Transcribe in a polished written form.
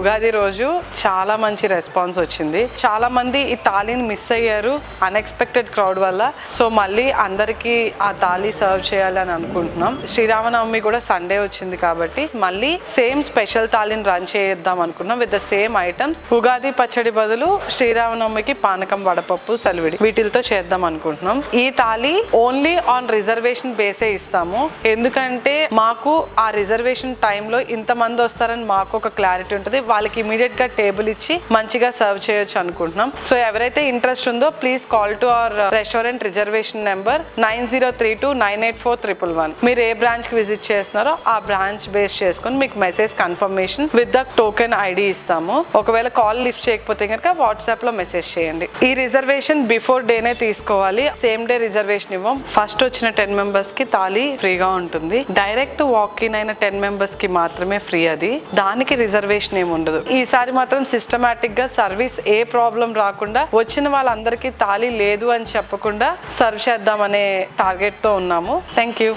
ఉగాది రోజు చాలా మంచి రెస్పాన్స్ వచ్చింది. చాలా మంది ఈ తాళిని మిస్ అయ్యారు అన్ఎక్స్పెక్టెడ్ క్రౌడ్ వల్ల. సో మళ్ళీ అందరికి ఆ తాళి సర్వ్ చేయాలని అనుకుంటున్నాం. శ్రీరామనవమి కూడా సండే వచ్చింది కాబట్టి మళ్ళీ సేమ్ స్పెషల్ తాళిని రన్ చేద్దాం అనుకున్నాం with the same items. Ugadi పచ్చడి బదులు శ్రీరామనవమికి పానకం, వడపప్పు, సలివిడి వీటితో చేద్దాం అనుకుంటున్నాం. ఈ తాళి ఓన్లీ ఆన్ రిజర్వేషన్ బేసే ఇస్తాము. ఎందుకంటే మాకు ఆ రిజర్వేషన్ టైంలో ఇంతమంది వస్తారని మాకు ఒక క్లారిటీ ఉంటుంది. వాళ్ళకి ఇమీడియట్ గా టేబుల్ ఇచ్చి మంచిగా సర్వ్ చేయొచ్చు అనుకుంటున్నాం. సో ఎవరైతే ఇంట్రెస్ట్ ఉందో please call to our restaurant reservation number 9032984111. మీరు ఏ బ్రాంచ్ కి విజిట్ చేస్తున్నారో ఆ బ్రాంచ్ బేస్ చేసుకుని మీకు message confirmation with the token ID ఇస్తాము. ఒకవేళ కాల్ లిఫ్ట్ చేయకపోతే కనుక వాట్సాప్ లో మెసేజ్ చేయండి. ఈ రిజర్వేషన్ బిఫోర్ డేనే తీసుకోవాలి. సేమ్ డే రిజర్వేషన్ ఇవ్వం. ఫస్ట్ వచ్చిన 10 మెంబర్స్ కి తాళి ఫ్రీగా ఉంటుంది. డైరెక్ట్ వాక్ ఇన్ అయిన 10 మెంబర్స్ కి మాత్రమే ఫ్రీ. అది దానికి రిజర్వేషన్ ఏమి ఉండదు. ఈసారి మాత్రం సిస్టమాటిక్ గా సర్వీస్ ఏ ప్రాబ్లం రాకుండా వచ్చిన వాళ్ళందరికీ తాళి లేదు అని చెప్పకుండా సర్వ్ చేద్దామనే టార్గెట్ తో ఉన్నాము. Thank you.